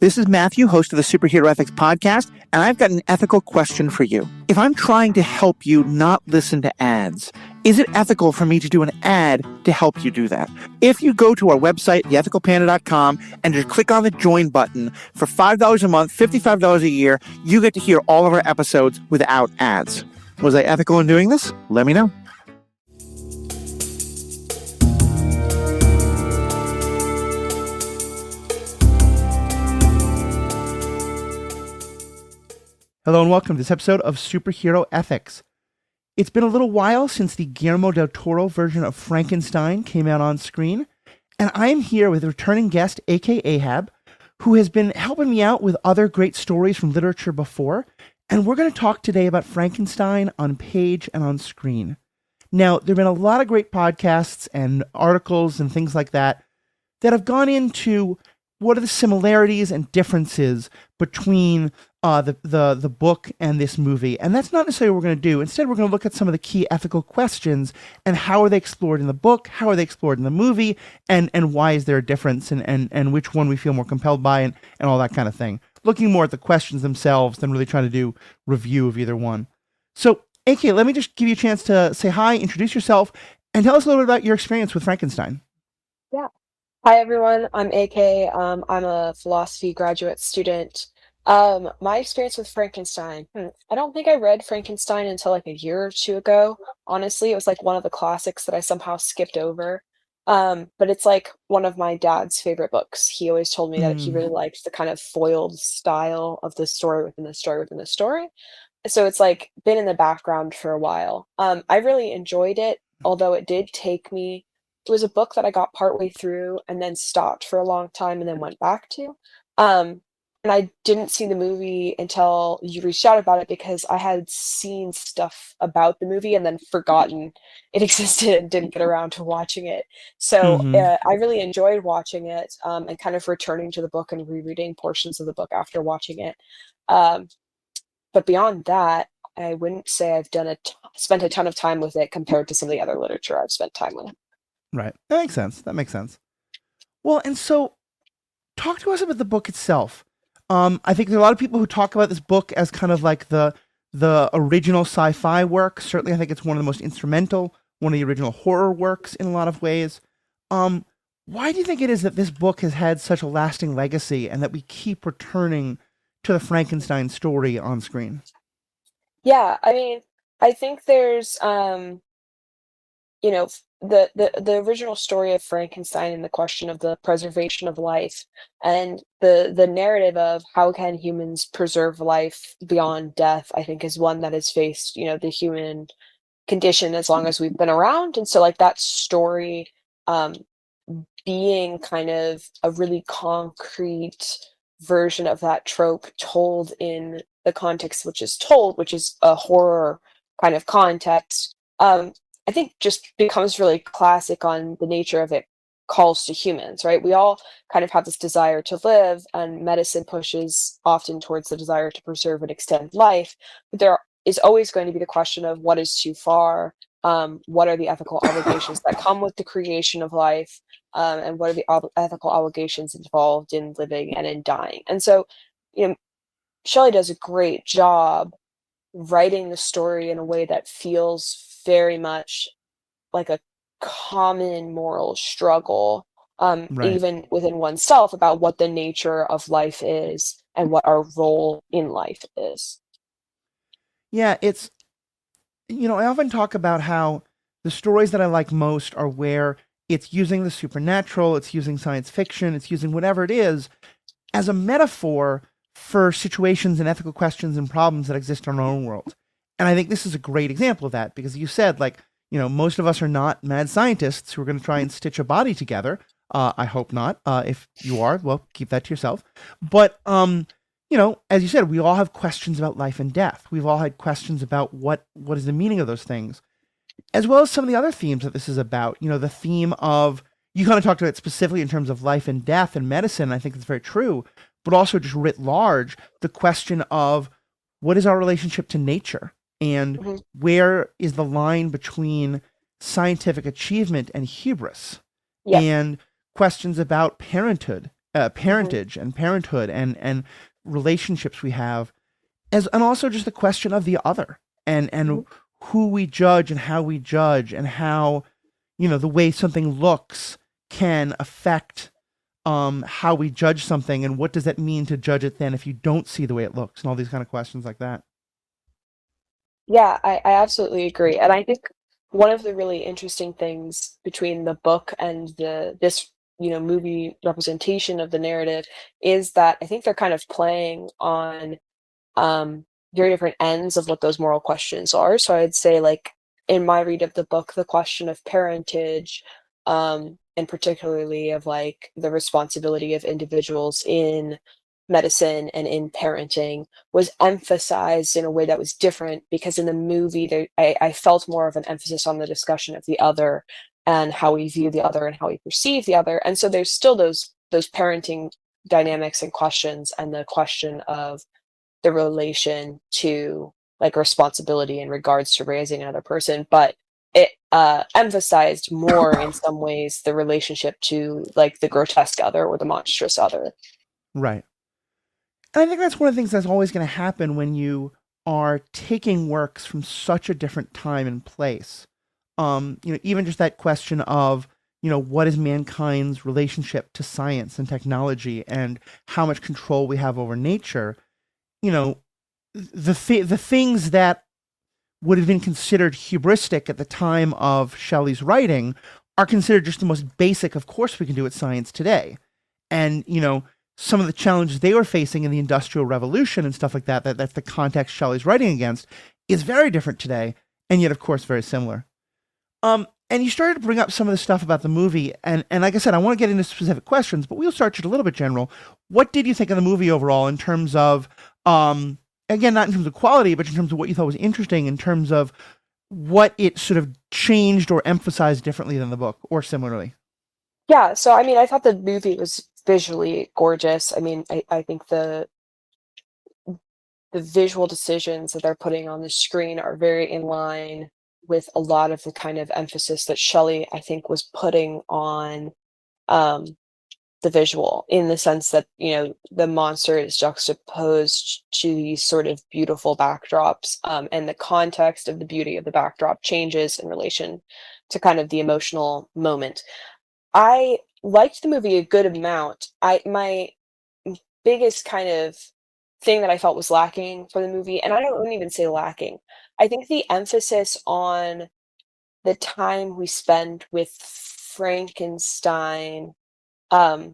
This is Matthew, host of the Superhero Ethics Podcast, and I've got an ethical question for you. If I'm trying to help you not listen to ads, is it ethical for me to do an ad to help you do that? If you go to our website, theethicalpanda.com, and just click on the join button, for $5 a month, $55 a year, you get to hear all of our episodes without ads. Was I ethical in doing this? Let me know. Hello and welcome to this episode of Superhero Ethics. It's been a little while since the Guillermo del Toro version of Frankenstein came out on screen, and I'm here with returning guest A.K. Ahab, who has been helping me out with other great stories from literature before, and we're going to talk today about Frankenstein on page and on screen. Now, there have been a lot of great podcasts and articles and things like that have gone into what are the similarities and differences between the book and this movie. And that's not necessarily what we're going to do. Instead, we're going to look at some of the key ethical questions and how are they explored in the book, how are they explored in the movie, and why is there a difference, and which one we feel more compelled by, and all that kind of thing. Looking more at the questions themselves than really trying to do review of either one. So, AK, let me just give you a chance to say hi, introduce yourself, and tell us a little bit about your experience with Frankenstein. Yeah. Hi, everyone. I'm AK. I'm a philosophy graduate student. My experience with Frankenstein. I don't think I read Frankenstein until like a year or two ago. Honestly, it was like one of the classics that I somehow skipped over. But it's like one of my dad's favorite books. He always told me that he really liked the kind of foiled style of the story within the story within the story. So it's like been in the background for a while. I really enjoyed it, although it did take me. It was a book that I got partway through and then stopped for a long time and then went back to. And I didn't see the movie until you reached out about it because I had seen stuff about the movie and then forgotten it existed and didn't get around to watching it. So I really enjoyed watching it and kind of returning to the book and rereading portions of the book after watching it. But beyond that, I wouldn't say I've spent a ton of time with it compared to some of the other literature I've spent time with. Right. That makes sense. Well, and so talk to us about the book itself. I think there are a lot of people who talk about this book as kind of like the original sci-fi work. Certainly, I think it's one of the most instrumental, one of the original horror works in a lot of ways. Why do you think it is that this book has had such a lasting legacy and that we keep returning to the Frankenstein story on screen? Yeah, I mean, I think there's the original story of Frankenstein and the question of the preservation of life and the narrative of how can humans preserve life beyond death, I think is one that has faced, the human condition as long as we've been around. And so like that story being kind of a really concrete version of that trope told in the context which is a horror kind of context. I think just becomes really classic on the nature of it calls to humans, right? We all kind of have this desire to live, and medicine pushes often towards the desire to preserve and extend life. But there is always going to be the question of what is too far, what are the ethical obligations that come with the creation of life, and what are the ethical obligations involved in living and in dying. And so, Shelley does a great job writing the story in a way that feels very much like a common moral struggle, Right. even within oneself, about what the nature of life is and what our role in life is. Yeah, it's, I often talk about how the stories that I like most are where it's using the supernatural, it's using science fiction, it's using whatever it is as a metaphor for situations and ethical questions and problems that exist in our own world. And I think this is a great example of that because you said, most of us are not mad scientists who are going to try and stitch a body together. I hope not. If you are, well, keep that to yourself. But, as you said, we all have questions about life and death. We've all had questions about what is the meaning of those things, as well as some of the other themes that this is about. The theme of, you kind of talked about it specifically in terms of life and death and medicine. I think it's very true, but also just writ large, the question of what is our relationship to nature? And where is the line between scientific achievement and hubris? Yep. And questions about parenthood Hmm. parentage and parenthood and relationships we have, as and also just the question of the other and Hmm. who we judge and how the way something looks can affect how we judge something, and what does that mean to judge it then if you don't see the way it looks, and all these kind of questions like that. Yeah, I absolutely agree. And I think one of the really interesting things between the book and this, movie representation of the narrative is that I think they're kind of playing on um, very different ends of what those moral questions are. So I'd say, like, in my read of the book, the question of parentage, and particularly of like the responsibility of individuals in medicine and in parenting was emphasized in a way that was different because in the movie I felt more of an emphasis on the discussion of the other and how we view the other and how we perceive the other. And so there's still those parenting dynamics and questions and the question of the relation to like responsibility in regards to raising another person, but it emphasized more in some ways the relationship to like the grotesque other or the monstrous other. Right. And I think that's one of the things that's always going to happen when you are taking works from such a different time and place. Even just that question of, what is mankind's relationship to science and technology and how much control we have over nature. You know, the things that would have been considered hubristic at the time of Shelley's writing are considered just the most basic, of course we can do it science today. And, some of the challenges they were facing in the Industrial Revolution and stuff like that's the context Shelley's writing against, is very different today, and yet, of course, very similar. And you started to bring up some of the stuff about the movie, and like I said, I want to get into specific questions, but we'll start just a little bit general. What did you think of the movie overall in terms of, again, not in terms of quality, but in terms of what you thought was interesting, in terms of what it sort of changed or emphasized differently than the book, or similarly? Yeah, so I mean, I thought the movie was visually gorgeous. I mean, I think the visual decisions that they're putting on the screen are very in line with a lot of the kind of emphasis that Shelley, I think, was putting on um, the visual in the sense that, the monster is juxtaposed to these sort of beautiful backdrops, and the context of the beauty of the backdrop changes in relation to kind of the emotional moment. I liked the movie a good amount. My biggest kind of thing that I felt was lacking for the movie, and I don't wouldn't even say lacking. I think the emphasis on the time we spend with Frankenstein, um,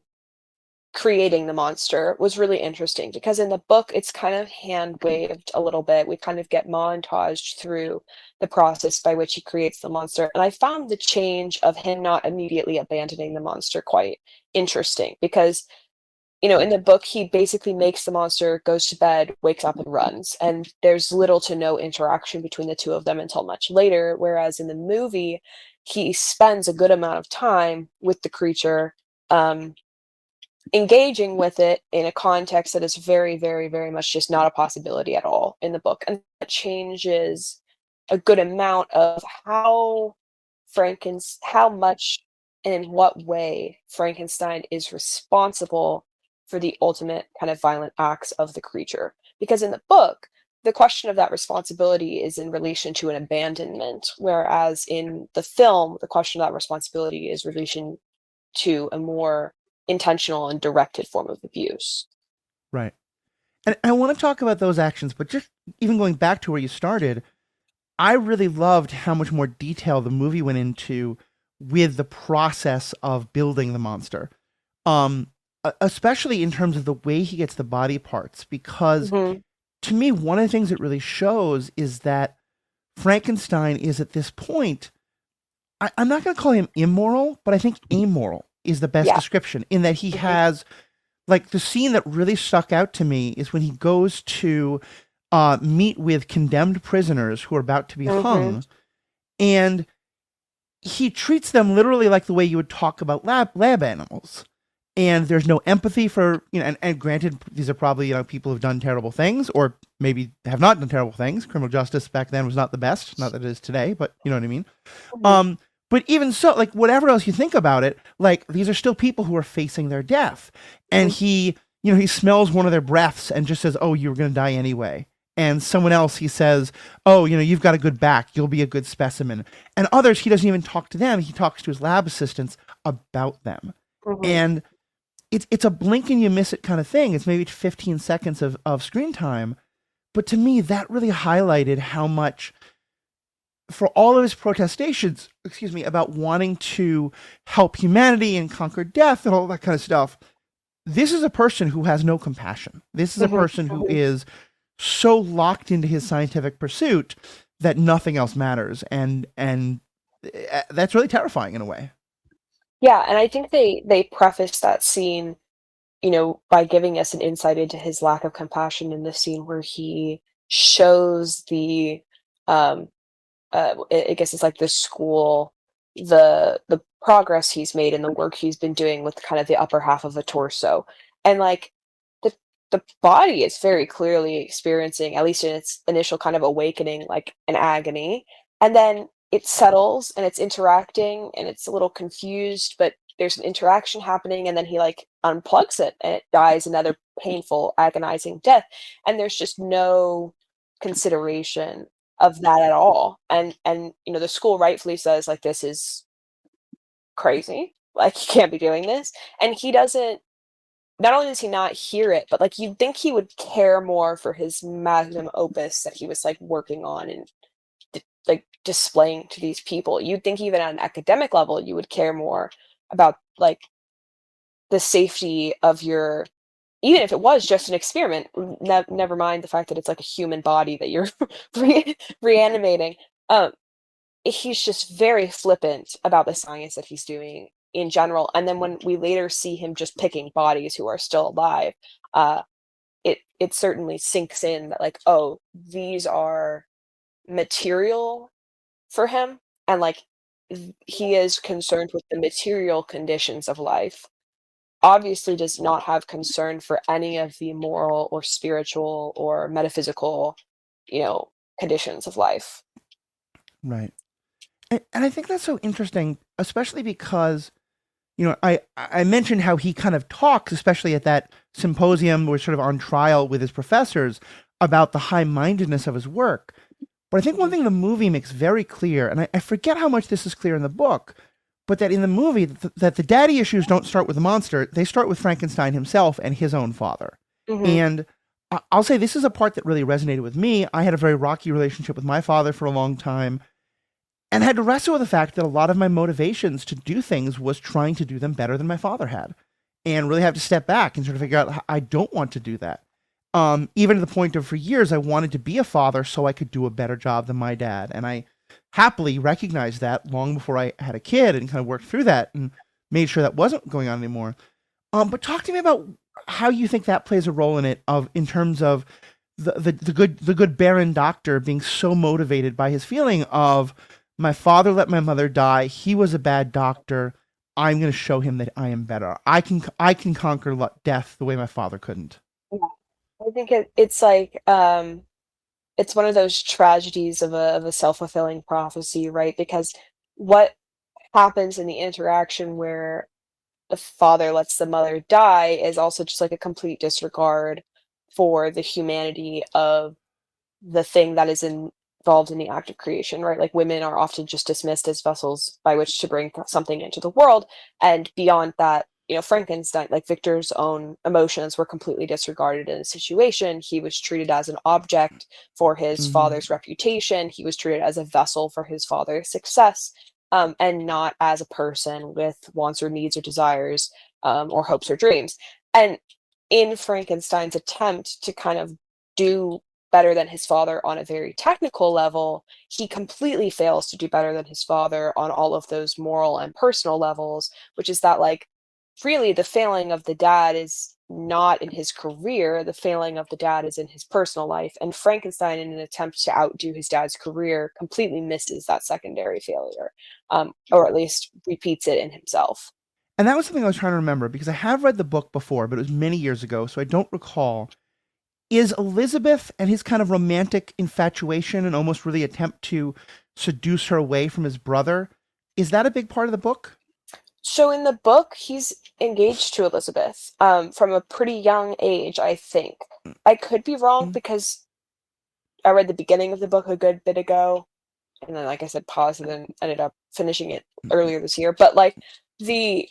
creating the monster was really interesting because in the book, it's kind of hand waved a little bit. We kind of get montaged through the process by which he creates the monster. And I found the change of him not immediately abandoning the monster quite interesting because, in the book, he basically makes the monster, goes to bed, wakes up, and runs. And there's little to no interaction between the two of them until much later. Whereas in the movie, he spends a good amount of time with the creature. Engaging with it in a context that is very, very, very much just not a possibility at all in the book. And that changes a good amount of how much and in what way Frankenstein is responsible for the ultimate kind of violent acts of the creature. Because in the book, the question of that responsibility is in relation to an abandonment, whereas in the film, the question of that responsibility is relation to a more intentional and directed form of abuse. Right. And I want to talk about those actions, but just even going back to where you started, I really loved how much more detail the movie went into with the process of building the monster. Especially in terms of the way he gets the body parts, because Mhm. to me, one of the things it really shows is that Frankenstein is at this point, I'm not going to call him immoral, but I think amoral is the best Yeah. description, in that he Mhm. has, like, the scene that really stuck out to me is when he goes to meet with condemned prisoners who are about to be Mhm. hung, and he treats them literally like the way you would talk about lab animals. And there's no empathy for, and granted, these are probably, people who've done terrible things, or maybe have not done terrible things. Criminal justice back then was not the best, not that it is today, but you know what I mean. Mhm. Um, But even so, like whatever else you think about it, like these are still people who are facing their death. And Mhm. he smells one of their breaths and just says, "Oh, you're going to die anyway." And someone else, he says, "Oh, you've got a good back. You'll be a good specimen." And others, he doesn't even talk to them. He talks to his lab assistants about them. Mhm. And it's a blink and you miss it kind of thing. It's maybe 15 seconds of screen time. But to me, that really highlighted how much, for all of his protestations, about wanting to help humanity and conquer death and all that kind of stuff, this is a person who has no compassion. This is a Mhm. person who Mhm. is so locked into his scientific pursuit that nothing else matters, and that's really terrifying in a way. Yeah, and I think they preface that scene, by giving us an insight into his lack of compassion in the scene where he shows the, um, I guess it's like the school, the progress he's made and the work he's been doing with kind of the upper half of the torso. And like the the body is very clearly experiencing, at least in its initial kind of awakening, like an agony. And then it settles and it's interacting and it's a little confused, but there's an interaction happening, and then he like unplugs it and it dies another painful, agonizing death. And there's just no consideration of that at all. And the school rightfully says like this is crazy. Like you can't be doing this. And he doesn't, not only does he not hear it, but like you'd think he would care more for his magnum opus that he was like working on and like displaying to these people. You'd think even at an academic level you would care more about like the safety of your, even if it was just an experiment, never mind the fact that it's like a human body that you're reanimating. Um, he's just very flippant about the science that he's doing in general. And then when we later see him just picking bodies who are still alive, uh, it certainly sinks in that like, oh, these are material for him, and like he is concerned with the material conditions of life. Obviously, does not have concern for any of the moral or spiritual or metaphysical, you know, conditions of life. Right. And I think that's so interesting, especially because I mentioned how he kind of talks, especially at that symposium where sort of on trial with his professors, about the high mindedness of his work. But I think one Mhm. thing the movie makes very clear, and I forget how much this is clear in the book, but that in the movie, that the daddy issues don't start with the monster, they start with Frankenstein himself and his own father. Mhm. And I'll say this is a part that really resonated with me. I had a very rocky relationship with my father for a long time and had to wrestle with the fact that a lot of my motivations to do things was trying to do them better than my father had, and really have to step back and sort of figure out I don't want to do that. Even to the point of for years I wanted to be a father so I could do a better job than my dad, and I happily recognized that long before I had a kid and kind of worked through that and made sure that wasn't going on anymore. But talk to me about how you think that plays a role in it, of in terms of the good Baron doctor being so motivated by his feeling of my father let my mother die. He was a bad doctor. I'm going to show him that I am better. I can conquer death the way my father couldn't. Yeah. I think it's like, it's one of those tragedies of a self-fulfilling prophecy, right? Because what happens in the interaction where the father lets the mother die is also just like a complete disregard for the humanity of the thing that is involved in the act of creation, right? Like women are often just dismissed as vessels by which to bring something into the world. And beyond that, Frankenstein, like Victor's own emotions were completely disregarded in the situation. He was treated as an object for his Mm-hmm. father's reputation. He was treated as a vessel for his father's success, and not as a person with wants or needs or desires, or hopes or dreams. And in Frankenstein's attempt to kind of do better than his father on a very technical level, he completely fails to do better than his father on all of those moral and personal levels, which is that, like, really the failing of the dad is not in his career, the failing of the dad is in his personal life. And Frankenstein, in an attempt to outdo his dad's career, completely misses that secondary failure, or at least repeats it in himself. And that was something I was trying to remember because I have read the book before, but it was many years ago, so I don't recall. Is Elizabeth and his kind of romantic infatuation and almost really attempt to seduce her away from his brother, Is that a big part of the book? So in the book, he's engaged to Elizabeth from a pretty young age, I think. I could be wrong Mm, because I read the beginning of the book a good bit ago, and then, like I said, paused and then ended up finishing it earlier this year. But like the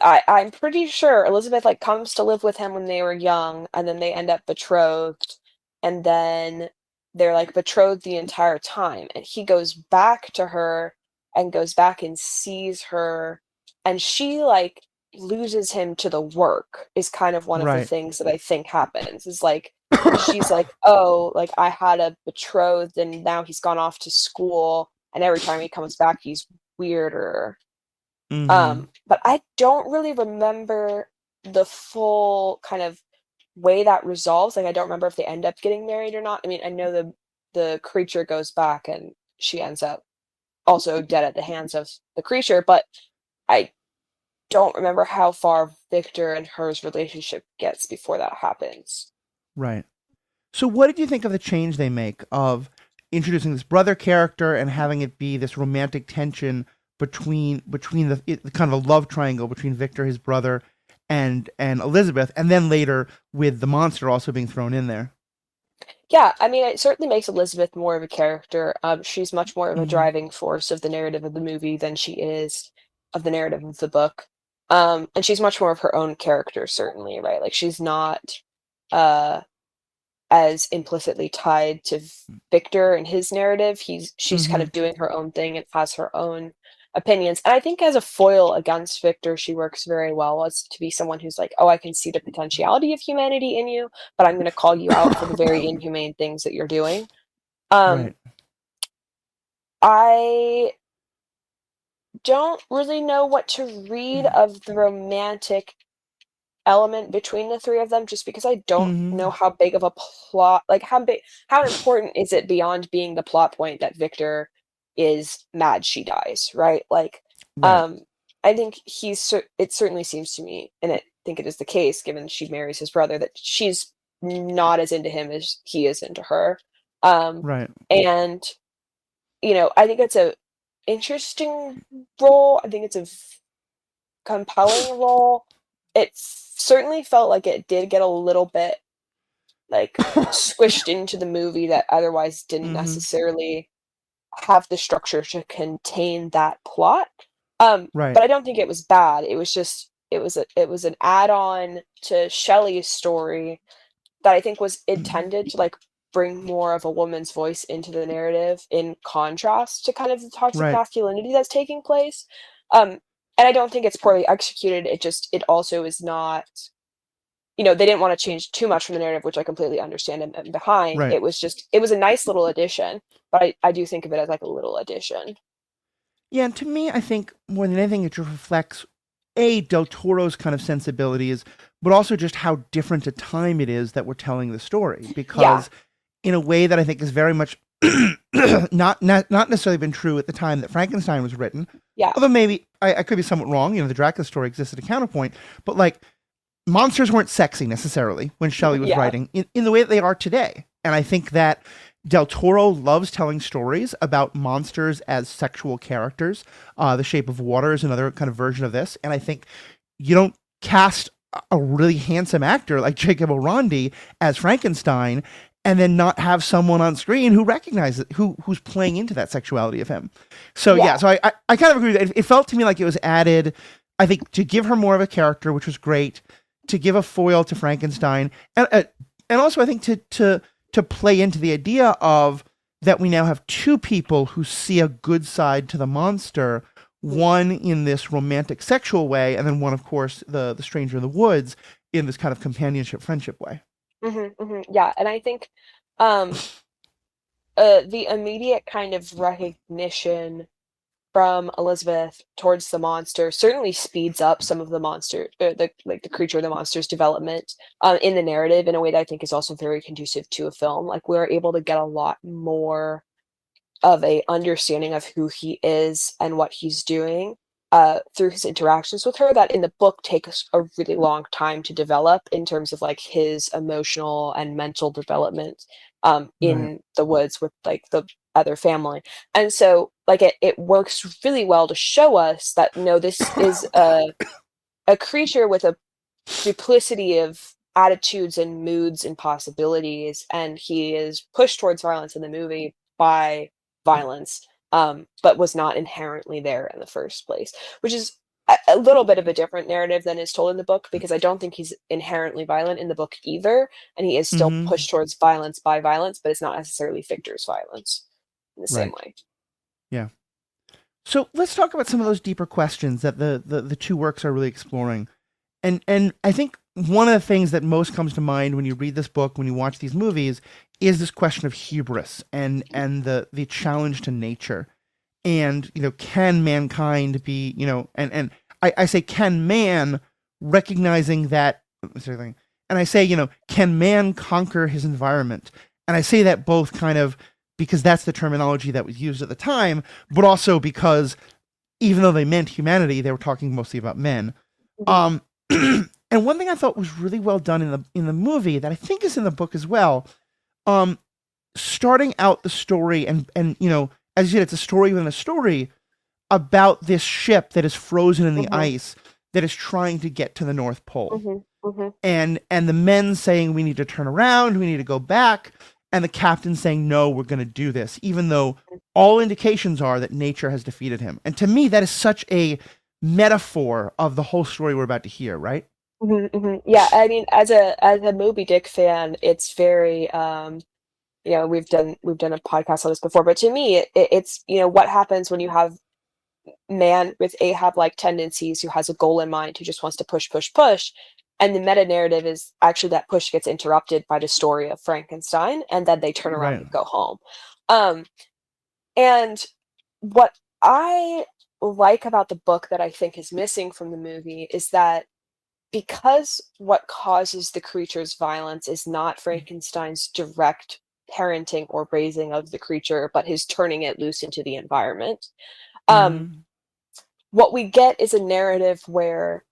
I'm pretty sure Elizabeth like comes to live with him when they were young, and then they end up betrothed, and then they're like betrothed the entire time, and he goes back to her and goes back and sees her, and she like loses him to the work is kind of one of the right. things that I think happens is like she's like, oh, like I had a betrothed and now he's gone off to school, and every time he comes back he's weirder. Hmm. But I don't really remember the full kind of way that resolves. Like, I don't remember if they end up getting married or not. I mean, I know the creature goes back and she ends up also dead at the hands of the creature, but I don't remember how far Victor and her's relationship gets before that happens. Right. So, what did you think of the change they make of introducing this brother character and having it be this romantic tension between the kind of a love triangle between Victor, his brother, and Elizabeth, and then later with the monster also being thrown in there? Yeah, I mean, it certainly makes Elizabeth more of a character. She's much more of a Hmm. driving force of the narrative of the movie than she is of the narrative of the book. And she's much more of her own character, certainly, right? Like she's not uh as implicitly tied to Victor and his narrative. She's kind Hmm. of doing her own thing and has her own opinions. And I think as a foil against Victor, she works very well as to be someone who's like, oh, I can see the potentiality of humanity in you, but I'm going to call you out for the very inhumane things that you're doing. Um, Right. I don't really know what to read of the romantic element between the three of them just because I don't know Hmm. how big of a plot, like how important is it beyond being the plot point that Victor is mad she dies, right? Like Right. um I think it certainly seems to me, and I think it is the case given she marries his brother, that she's not as into him as he is into her. Um Right. and I think it's a interesting role. I think it's a compelling role. It certainly felt like it did get a little bit like squished into the movie that otherwise didn't Hmm. necessarily have the structure to contain that plot. Right. But I don't think it was bad. It was just it was an add-on to Shelley's story that I think was intended to like bring more of a woman's voice into the narrative in contrast to kind of the toxic Right. masculinity that's taking place. Um, and I don't think it's poorly executed. It also is not, they didn't want to change too much from the narrative, which I completely understand and behind. Right. It was a nice little addition, but I do think of it as like a little addition. Yeah, and to me, I think more than anything, it just reflects Del Toro's kind of sensibilities, but also just how different a time it is that we're telling the story. Yeah, Because in a way that I think is very much not necessarily been true at the time that Frankenstein was written, yeah, although maybe I could be somewhat wrong. The Dracula story existed a counterpoint, but like monsters weren't sexy necessarily when Shelley was yeah, writing in the way that they are today. And I think that Del Toro loves telling stories about monsters as sexual characters. The Shape of Water is another kind of version of this. And I think you don't cast a really handsome actor like Jacob O'Rondy as Frankenstein and then not have someone on screen who recognizes who's playing into that sexuality of him. So yeah, yeah, so I kind of agree that it felt to me like it was added, I think, to give her more of a character, which was great, to give a foil to Frankenstein, and also I think to play into the idea of that we now have two people who see a good side to the monster, mhm, one in this romantic sexual way, and then one, of course, the stranger in the woods in this kind of companionship friendship way. yeah. And I think um, the immediate kind of recognition from Elizabeth towards the monster certainly speeds up some of the monster, the creature, the monster's development in the narrative in a way that I think is also very conducive to a film. Like we're able to get a lot more of a understanding of who he is and what he's doing through his interactions with her that in the book takes a really long time to develop in terms of like his emotional and mental development Right. in the woods with like other family. And so like it works really well to show us that no, this is a creature with a duplicity of attitudes and moods and possibilities, and he is pushed towards violence in the movie by violence, but was not inherently there in the first place, which is a little bit of a different narrative than is told in the book, because I don't think he's inherently violent in the book either, and he is still Mm-hmm. pushed towards violence by violence, but it's not necessarily Victor's violence in the same Right. way. Yeah. So let's talk about some of those deeper questions that the two works are really exploring. And I think one of the things that most comes to mind when you read this book, when you watch these movies, is this question of hubris and the challenge to nature. And, can mankind be, and I say, can man, recognizing that, and I say, can man conquer his environment? And I say that both kind of because that's the terminology that was used at the time, but also because even though they meant humanity, they were talking mostly about men. Mhm, Um, and one thing I thought was really well done in the movie that I think is in the book as well, um, starting out the story and as you said, it's a story within a story about this ship that is frozen in the mhm, ice that is trying to get to the North Pole. mhm, mhm, And the men saying we need to turn around, we need to go back, and the captain saying no, we're going to do this, even though all indications are that nature has defeated him. And to me, that is such a metaphor of the whole story we're about to hear, right? mhm, mhm. Yeah, I mean, as a Moby Dick fan, it's very we've done a podcast on this before, but to me, it's what happens when you have man with Ahab-like tendencies who has a goal in mind, who just wants to push, push, push, and the meta narrative is actually that push gets interrupted by the story of Frankenstein, and then they turn around Right. and go home. Um, and what I like about the book that I think is missing from the movie is that because what causes the creature's violence is not Frankenstein's direct parenting or raising of the creature, but his turning it loose into the environment. Um, Mm-hmm. what we get is a narrative where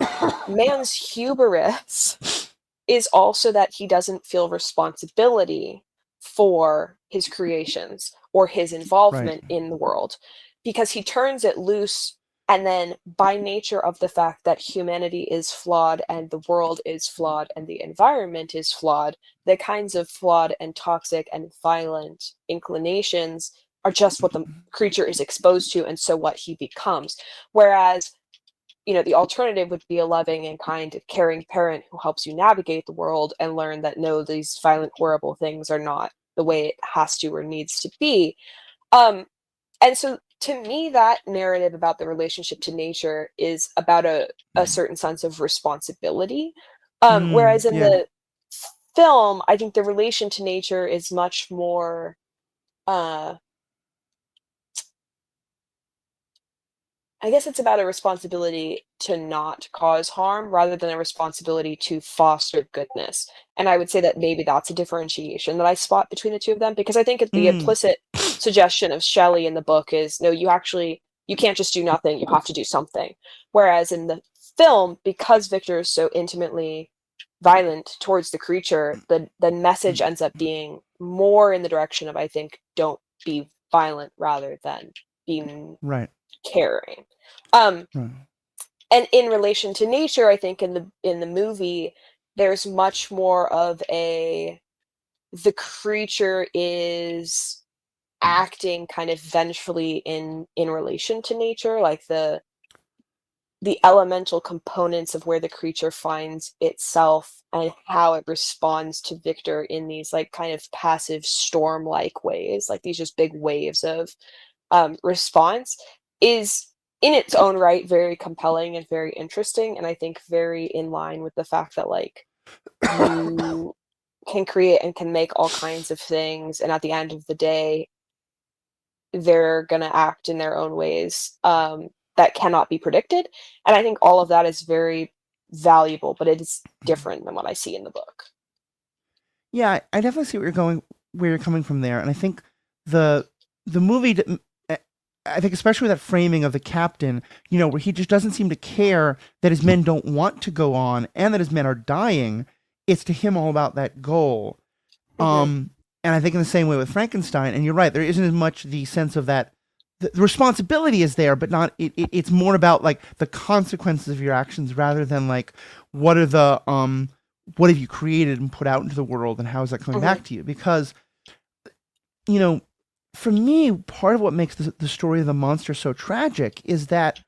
man's hubris is also that he doesn't feel responsibility for his creations or his Right. involvement in the world, because he turns it loose, and then by nature of the fact that humanity is flawed and the world is flawed and the environment is flawed, the kinds of flawed and toxic and violent inclinations are just what the creature is exposed to, and so what he becomes. Whereas the alternative would be a loving and kind, caring parent who helps you navigate the world and learn that no, these violent, horrible things are not the way it has to or needs to be. Um, and so to me, that narrative about the relationship to nature is about a certain sense of responsibility. Whereas in Yeah. the film, I think the relation to nature is much more uh I guess it's about a responsibility to not cause harm rather than a responsibility to foster goodness. And I would say that maybe that's a differentiation that I spot between the two of them, because I think the Mm. implicit suggestion of Shelley in the book is no, you can't just do nothing, you have to do something. Whereas in the film, because Victor is so intimately violent towards the creature, the message ends up being more in the direction of, I think, don't be violent rather than being Right. caring. Um, Right. and in relation to nature, I think in the movie, there's much more of the creature is acting kind of vengefully in relation to nature, like the elemental components of where the creature finds itself and how it responds to Victor in these like kind of passive storm-like ways, like these just big waves of response, is in its own right very compelling and very interesting, and I think very in line with the fact that like you can create and can make all kinds of things, and at the end of the day they're gonna act in their own ways that cannot be predicted, and I think all of that is very valuable, but it is different than what I see in the book. Yeah, I definitely see where you're coming from there, and I think the the movie, I think especially with that framing of the captain, where he just doesn't seem to care that his men don't want to go on and that his men are dying. It's to him all about that goal. Mhm, And I think in the same way with Frankenstein, and you're right, there isn't as much the sense of that. The responsibility is there, but not. It's more about like the consequences of your actions rather than like what are the what have you created and put out into the world, and how is that coming Hmm. back to you? Because you know, for me, part of what makes the story of the monster so tragic is that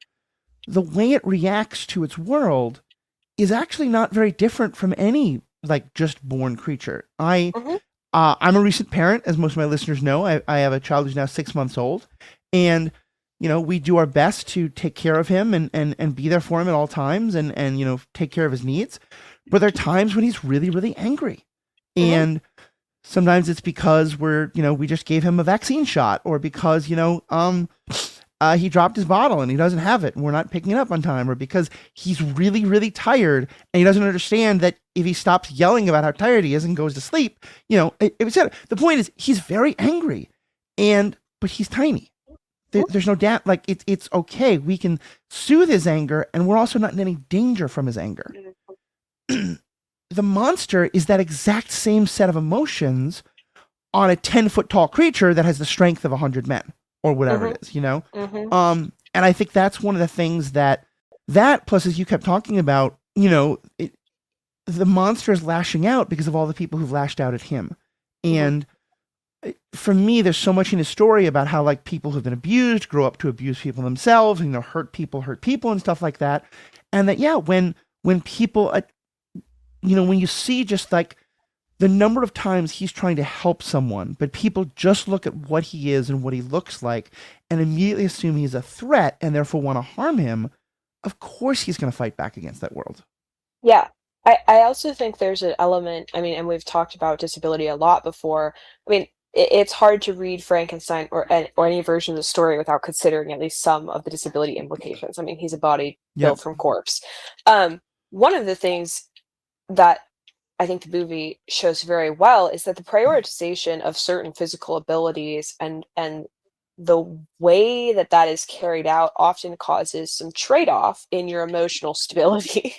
the way it reacts to its world is actually not very different from any like just born creature. Hmm. I'm a recent parent, as most of my listeners know. I have a child who's now 6 months old, and we do our best to take care of him and be there for him at all times, and take care of his needs. But there are times when he's really really angry, Hmm. and sometimes it's because we just gave him a vaccine shot, or because he dropped his bottle and he doesn't have it and we're not picking it up on time, or because he's really really tired and he doesn't understand that if he stops yelling about how tired he is and goes to sleep, it was said. The point is he's very angry, but he's tiny. There's no doubt. Like it's okay. We can soothe his anger, and we're also not in any danger from his anger. The monster is that exact same set of emotions on a 10-foot tall creature that has the strength of 100 men or whatever Hmm. it is. Hmm. And I think that's one of the things that plus, as you kept talking about, the monster is lashing out because of all the people who've lashed out at him. Hmm. And for me, there's so much in his story about how like people who've been abused grow up to abuse people themselves, hurt people and stuff like that. And that, yeah, when people, when you see just like the number of times he's trying to help someone, but people just look at what he is and what he looks like and immediately assume he's a threat and therefore want to harm him, of course he's going to fight back against that world. Yeah. I also think there's an element, I mean, and we've talked about disability a lot before. I mean, it's hard to read Frankenstein or any version of the story without considering at least some of the disability implications. I mean, he's a body Yep. built from corpse. One of the things that I think the movie shows very well is that the prioritization of certain physical abilities and the way that that is carried out often causes some trade-off in your emotional stability.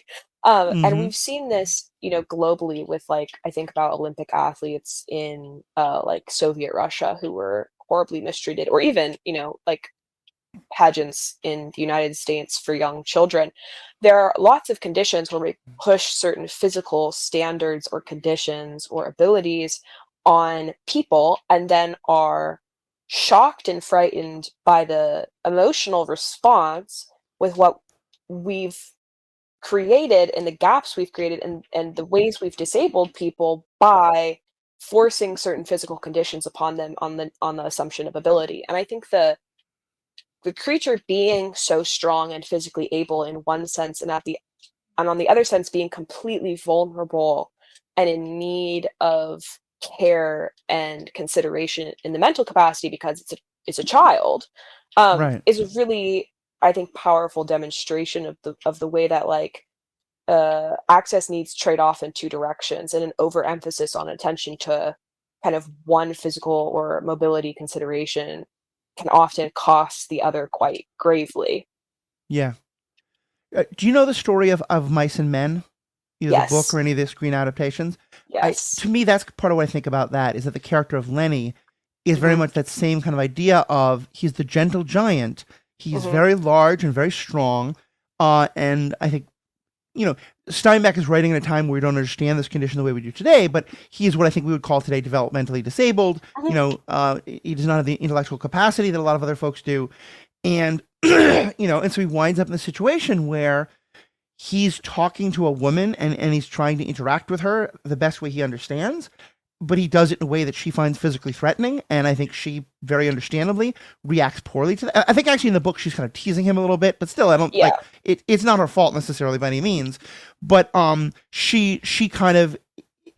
And Mm-hmm. we've seen this, globally with like I think about Olympic athletes in like Soviet Russia who were horribly mistreated, or even, like pageants in the United States for young children. There are lots of conditions where we push certain physical standards or conditions or abilities on people and then are shocked and frightened by the emotional response with what we've created and the gaps we've created and the ways we've disabled people by forcing certain physical conditions upon them on the assumption of ability. And I think the creature being so strong and physically able in one sense and on the other sense being completely vulnerable and in need of care and consideration in the mental capacity because it's a child, Right. is a really, I think, powerful demonstration of the way that like access needs trade off in two directions, and an overemphasis on attention to kind of one physical or mobility consideration can often cost the other quite gravely. Yeah. Do you know the story of Mice and Men? Either the book or Yes. any of the screen adaptations? Yes. To me, that's part of what I think about that, is that the character of Lenny is very Mhm. much that same kind of idea of he's the gentle giant. He's Mhm. very large and very strong. And I think, Steinbeck is writing at a time where we don't understand this condition the way we do today, but he is what I think we would call today developmentally disabled. Mhm. He does not have the intellectual capacity that a lot of other folks do. And, and so he winds up in a situation where he's talking to a woman and he's trying to interact with her the best way he understands, but he does it in a way that she finds physically threatening. And I think she very understandably reacts poorly to that. I think actually in the book she's kind of teasing him a little bit, but still, I don't like Yeah. it. It's not her fault necessarily by any means, but she kind of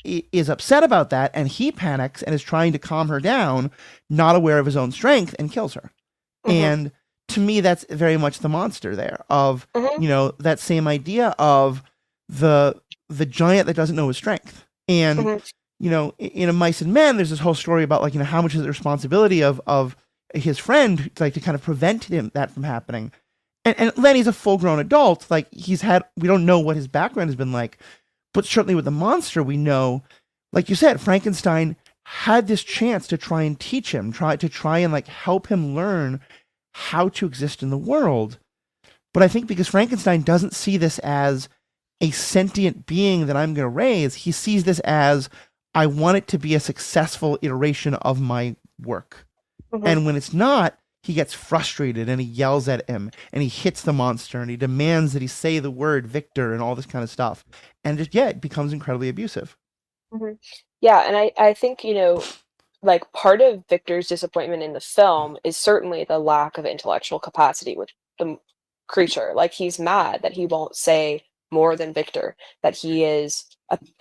is upset about that, and he panics and is trying to calm her down, not aware of his own strength, and kills her. Mhm. And to me, that's very much the monster there of, Mhm. that same idea of the giant that doesn't know his strength. And, Mhm. in a Mice and Men, there's this whole story about like, how much is the responsibility of his friend, like to kind of prevent that from happening. And Lenny's a full grown adult. Like we don't know what his background has been like, but certainly with the monster, we know, like you said, Frankenstein had this chance to try and teach him, try and like help him learn how to exist in the world. But I think because Frankenstein doesn't see this as a sentient being that I'm going to raise, he sees this as I want it to be a successful iteration of my work. Mhm. And when it's not, he gets frustrated and he yells at him and he hits the monster and he demands that he say the word Victor and all this kind of stuff. And just, yeah, it becomes incredibly abusive. Mhm. Yeah, and I think, like, part of Victor's disappointment in the film is certainly the lack of intellectual capacity with the creature. Like, he's mad that he won't say more than Victor, that he is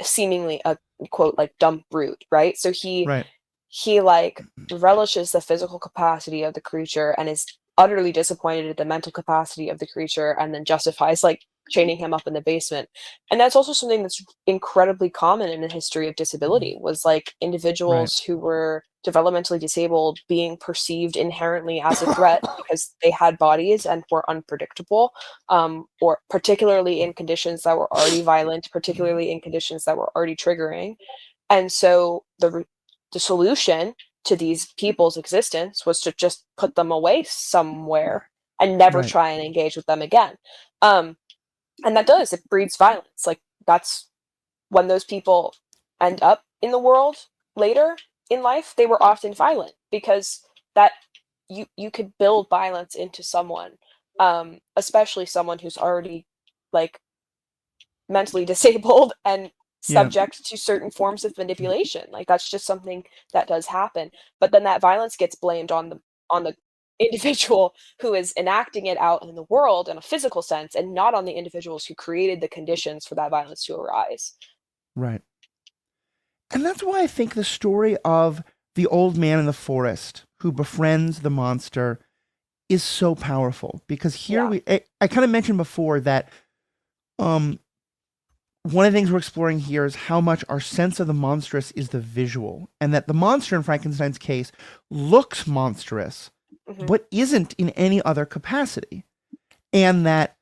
seemingly a quote like dumb brute, right? So Right. he like relishes the physical capacity of the creature and is utterly disappointed at the mental capacity of the creature and then justifies like chaining him up in the basement. And that's also something that's incredibly common in the history of disability, was like Right. individuals who were developmentally disabled being perceived inherently as a threat because they had bodies and were unpredictable, or particularly in conditions that were already violent, particularly in conditions that were already triggering. And so the solution to these people's existence was to just put them away somewhere and never Right. try and engage with them again. Um, and that does, it breeds violence. Like, that's when those people end up in the world later in life, they were often violent because that you could build violence into someone, especially someone who's already like mentally disabled and Yeah. subject to certain forms of manipulation. Like, that's just something that does happen. But then that violence gets blamed on the individual who is enacting it out in the world in a physical sense, and not on the individuals who created the conditions for that violence to arise. Right. And that's why I think the story of the old man in the forest who befriends the monster is so powerful because here Yeah. I kind of mentioned before that um one of the things we're exploring here is how much our sense of the monstrous is the visual, and that the monster in Frankenstein's case looks monstrous, Mhm. but isn't in any other capacity. And that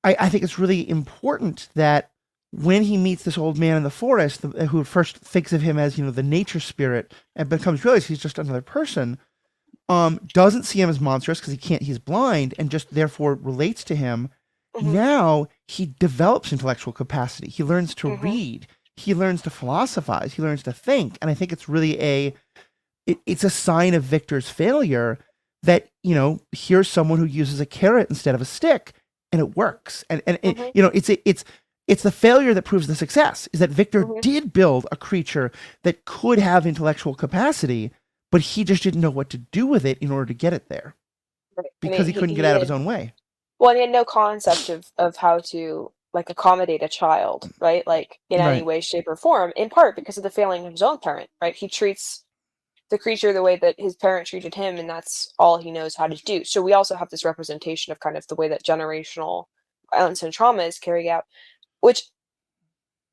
I think it's really important that when he meets this old man in the forest, who first thinks of him as, the nature spirit, and becomes realize he's just another person, doesn't see him as monstrous because he's blind, and just therefore relates to him. Mhm. Now he develops intellectual capacity. He learns to Mhm. read. He learns to philosophize. He learns to think. And I think it's really it's a sign of Victor's failure that, here's someone who uses a carrot instead of a stick and it works. And Mhm. it's the failure that proves the success, is that Victor Mhm. did build a creature that could have intellectual capacity, but he just didn't know what to do with it in order to get it there Right. I because mean, he couldn't get he out of his had own way. well, and he had no concept of how to like accommodate a child, right? Like, in any Right. way, shape, or form, in part because of the failing of his own parent, right? He treats the creature the way that his parent treated him, and that's all he knows how to do. So we also have this representation of kind of the way that generational violence and trauma is carried out, which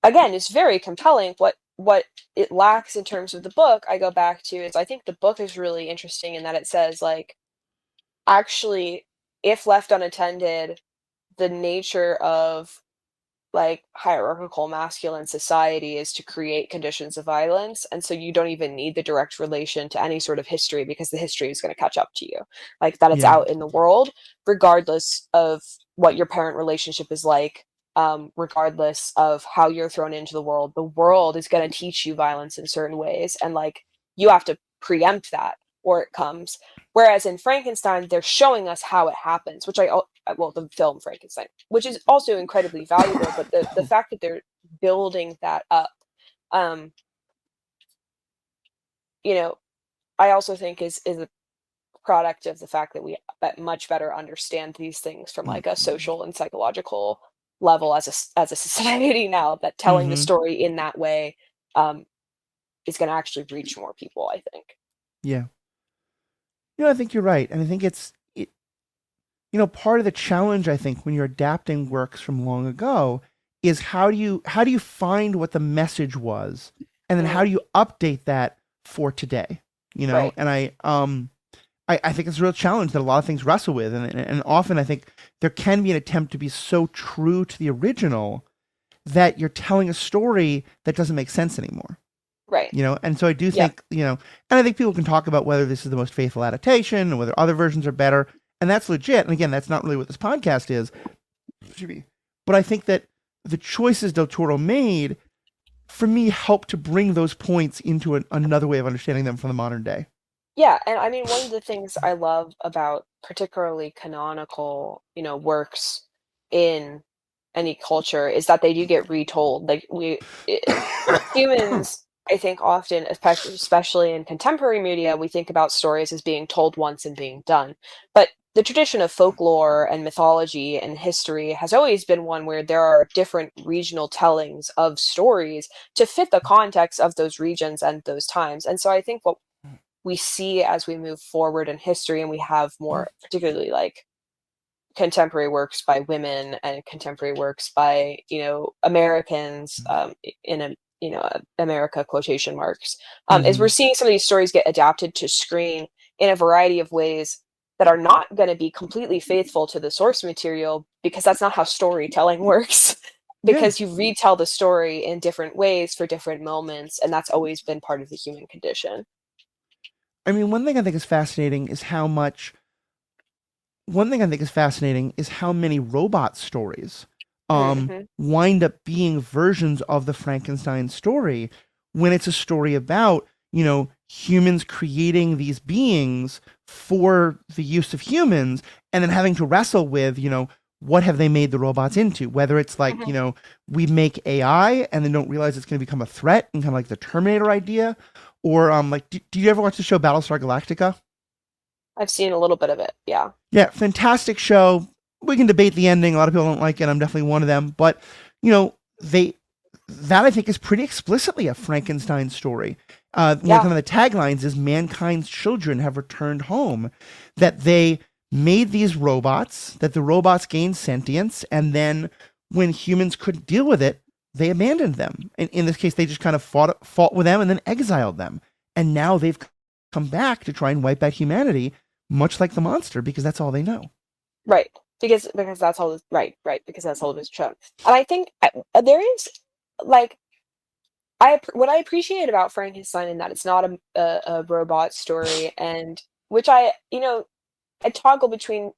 again is very compelling. What it lacks in terms of the book, I go back to, is I think the book is really interesting in that it says like, actually, if left unattended, the nature of like hierarchical masculine society is to create conditions of violence, and so you don't even need the direct relation to any sort of history because the history is going to catch up to you, like that it's Yeah. out in the world regardless of what your parent relationship is like, regardless of how you're thrown into the world is going to teach you violence in certain ways, and like you have to preempt that or it comes. Whereas in Frankenstein, they're showing us how it happens, which well, the film Frankenstein, which is also incredibly valuable, but the fact that they're building that up, um, you know, I also think is a product of the fact that we much better understand these things from like a social and psychological level as as a society now. That telling the Mm-hmm. story in that way, um, is going to actually reach more people, I think. Yeah. I think you're right. And I think part of the challenge, I think, when you're adapting works from long ago is how do you find what the message was, and then how Mhm. do you update that for today? Right. And I think it's a real challenge that a lot of things wrestle with, and often I think there can be an attempt to be so true to the original that you're telling a story that doesn't make sense anymore. Right. And so I do Yep. think, and I think people can talk about whether this is the most faithful adaptation and whether other versions are better, and that's legit. And again, that's not really what this podcast is. Excuse me. But I think that the choices Del Toro made, for me, help to bring those points into another way of understanding them from the modern day. Yeah, and I mean, one of the things I love about particularly canonical, works in any culture is that they do get retold. Like humans, I think often, especially in contemporary media, we think about stories as being told once and being done. But the tradition of folklore and mythology and history has always been one where there are different regional tellings of stories to fit the context of those regions and those times. And so I think what we see as we move forward in history and we have more particularly like contemporary works by women and contemporary works by Americans, in a America quotation marks, is we're Mm-hmm. seeing some of these stories get adapted to screen in a variety of ways that are not going to be completely faithful to the source material, because that's not how storytelling works. Yeah. Because you retell the story in different ways for different moments, and that's always been part of the human condition. I mean, one thing I think is fascinating is how many robot stories Hmm. wind up being versions of the Frankenstein story when it's a story about, humans creating these beings for the use of humans and then having to wrestle with, what have they made the robots into? Whether it's like, Hmm. we make AI and then don't realize it's going to become a threat and kind of like the Terminator idea. Or like, do you ever watch the show Battlestar Galactica? I've seen a little bit of it. Yeah. Yeah, fantastic show. We can debate the ending. A lot of people don't like it. I'm definitely one of them. But they that I think is pretty explicitly a Frankenstein story. One Yeah. of the taglines is "Mankind's children have returned home." That they made these robots, that the robots gained sentience, and then when humans couldn't deal with it, they abandoned them. In this case, they just kind of fought with them and then exiled them. And now they've come back to try and wipe out humanity, much like the monster, because that's all they know. Right. Because that's all. Right. Because that's all it was shown. And I think there is like what I appreciate about Frankenstein in that it's not a robot story, and which I toggle between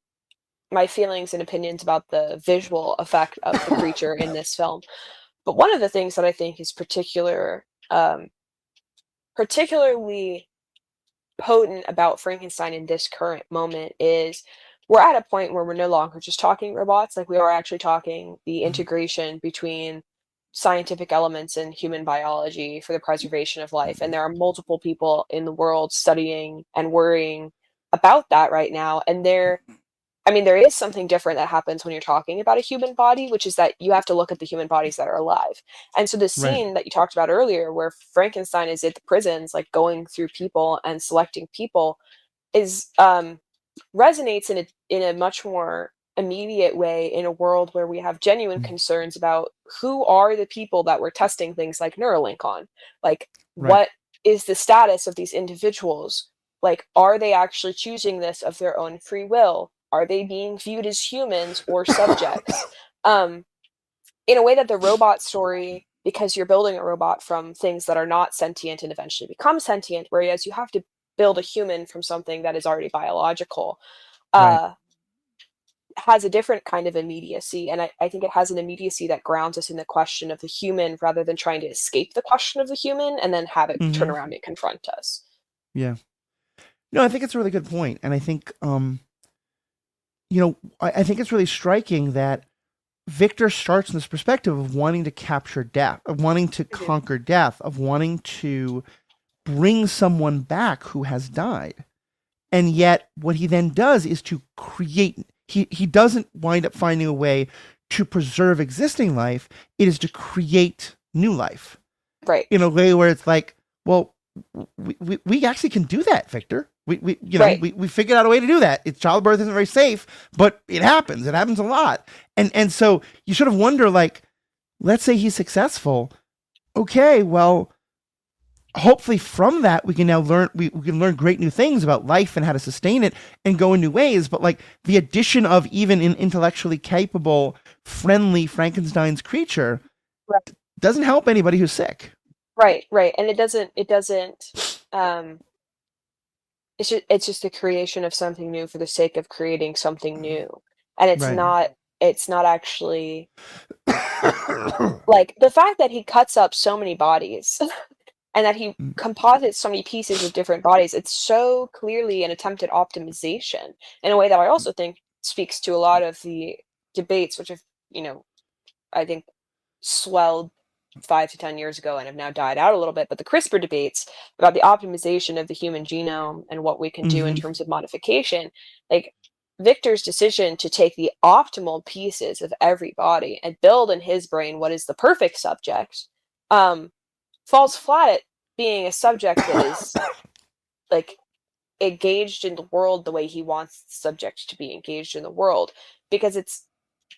my feelings and opinions about the visual effect of the creature in this film. But one of the things that I think is particularly potent about Frankenstein in this current moment is we're at a point where we're no longer just talking robots, like we are actually talking the integration between scientific elements and human biology for the preservation of life. And there are multiple people in the world studying and worrying about that right now. And there is something different that happens when you're talking about a human body, which is that you have to look at the human bodies that are alive. And so the Right. scene that you talked about earlier, where Frankenstein is at the prisons, like going through people and selecting people, is resonates in a much more immediate way in a world where we have genuine concerns about who are the people that we're testing things like Neuralink on. Like, Right. what is the status of these individuals? Like, are they actually choosing this of their own free will? Are they being viewed as humans or subjects? Um, in a way that the robot story, because you're building a robot from things that are not sentient and eventually become sentient, whereas you have to build a human from something that is already biological, Right. uh, has a different kind of immediacy. And I think it has an immediacy that grounds us in the question of the human rather than trying to escape the question of the human and then have it turn Mm-hmm. around and confront us. Yeah. No, I think it's a really good point, and I think I think it's really striking that Victor starts in this perspective of wanting to capture death, of wanting to Mhm. conquer death, of wanting to bring someone back who has died. And yet what he then does is to create, he doesn't wind up finding a way to preserve existing life. It is to create new life Right, in a way where it's like, well, we actually can do that, Victor. right, We figured out a way to do that. It's childbirth isn't very safe, but it happens. It happens a lot. And so you sort of wonder, like, let's say he's successful. Okay, well, hopefully from that we can now we can learn great new things about life and how to sustain it and go in new ways. But like the addition of even an intellectually capable, friendly Frankenstein's creature right. doesn't help anybody who's sick. right. And it doesn't, um, it's just the creation of something new for the sake of creating something new. And Right. it's not actually like the fact that he cuts up so many bodies and that he Mm, composites so many pieces of different bodies, it's so clearly an attempt at optimization in a way that I also think speaks to a lot of the debates which have, you know, I think swelled 5 to 10 years ago and have now died out a little bit, but the CRISPR debates about the optimization of the human genome and what we can do in mhm. terms of modification, like Victor's decision to take the optimal pieces of every body and build in his brain what is the perfect subject, um, falls flat at being a subject that is like engaged in the world the way he wants the subject to be engaged in the world because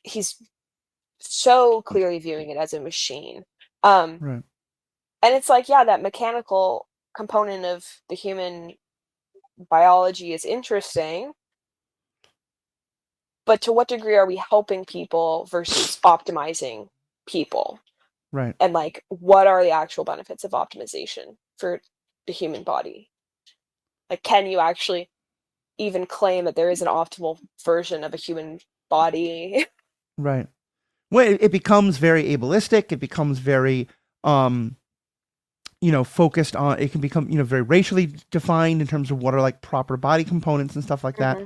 he's so clearly viewing it as a machine. Um, Right. and it's like, yeah, that mechanical component of the human biology is interesting, but to what degree are we helping people versus optimizing people? Right. And like, what are the actual benefits of optimization for the human body? Like, can you actually even claim that there is an optimal version of a human body? Right. Well, it becomes very ableistic. It becomes very, um, focused on, it can become, very racially defined in terms of what are like proper body components and stuff like that.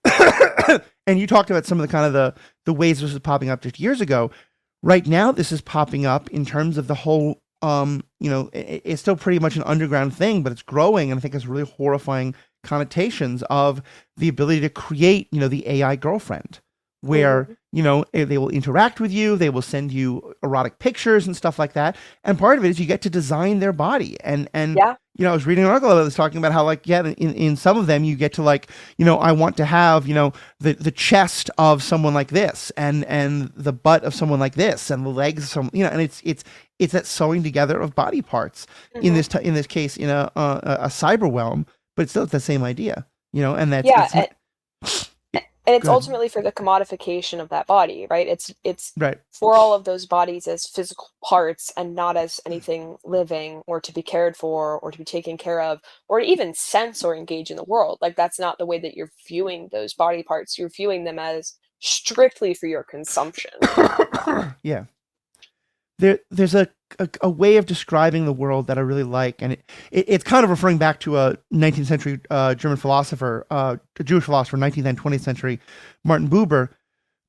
Mhm. And you talked about some of the kind of the ways this was popping up just years ago. Right now, this is popping up in terms of the whole, it's still pretty much an underground thing, but it's growing. And I think it's really horrifying connotations of the ability to create, the AI girlfriend where, Mhm. they will interact with you, they will send you erotic pictures and stuff like that. And part of it is you get to design their body. And, Yeah. I was reading an article that was talking about how, like, yeah, in some of them, you get to, like, I want to have, the chest of someone like this and the butt of someone like this and the legs of some, and it's that sewing together of body parts in Mhm. this case in a cyber realm, but it's still the same idea, and that's Yeah, it's not and it's good. ultimately for the commodification of that body, right? It's Right. for all of those bodies as physical parts and not as anything living or to be cared for or to be taken care of or to even sense or engage in the world. Like that's not the way that you're viewing those body parts. You're viewing them as strictly for your consumption. Yeah. There's a way of describing the world that I really like, and it's kind of referring back to a 19th century German philosopher, a Jewish philosopher, 19th and 20th century, Martin Buber.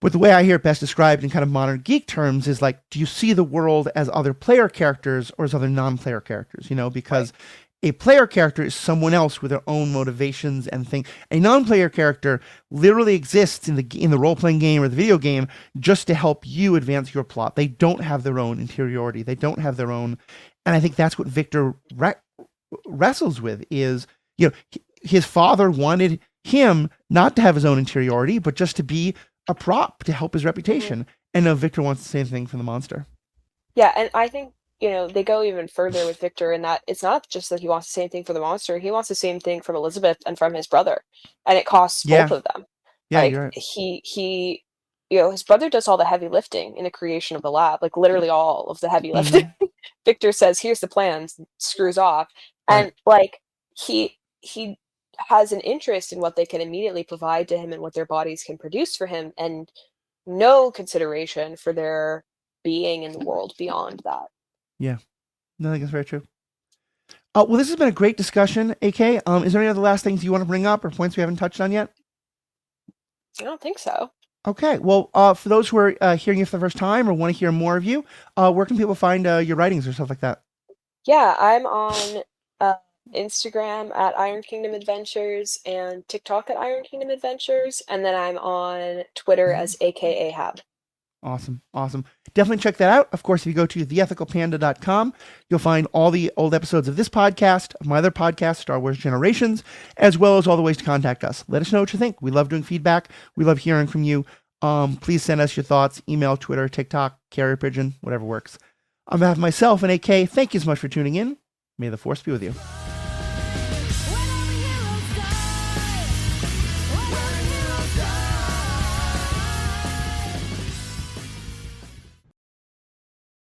But the way I hear it best described in kind of modern geek terms is like, do you see the world as other player characters or as other non-player characters? Right. Because a player character is someone else with their own motivations and things. A non-player character literally exists in the role-playing game or the video game just to help you advance your plot. They don't have their own interiority. They don't have their own, and I think that's what Victor wrestles with. Is his father wanted him not to have his own interiority, but just to be a prop to help his Mhm. reputation. And now Victor wants the same thing from the monster. Yeah, and I think, they go even further with Victor in that it's not just that he wants the same thing for the monster, he wants the same thing from Elizabeth and from his brother, and it costs both Yeah, of them. yeah, Like, you're right. his brother does all the heavy lifting in the creation of the lab, like, literally all of the heavy lifting. Mm-hmm. Victor says, "Here's the plans," screws off, Right. and, like, he has an interest in what they can immediately provide to him and what their bodies can produce for him, and no consideration for their being in the world beyond that. Yeah. No, I think it's very true. Well, this has been a great discussion, AK. Is there any other last things you want to bring up or points we haven't touched on yet? I don't think so. Okay. Well, for those who are hearing you for the first time or want to hear more of you, where can people find your writings or stuff like that? Yeah, I'm on uh, Instagram at Iron Kingdom Adventures and TikTok at Iron Kingdom Adventures, and then I'm on Twitter as AKA Hab. Awesome. Awesome. Definitely check that out. Of course, if you go to theethicalpanda.com, you'll find all the old episodes of this podcast, of my other podcast, Star Wars Generations, as well as all the ways to contact us. Let us know what you think. We love doing feedback. We love hearing from you. Please send us your thoughts, email, Twitter, TikTok, carrier pigeon, whatever works. On behalf of myself and AK, thank you so much for tuning in. May the force be with you.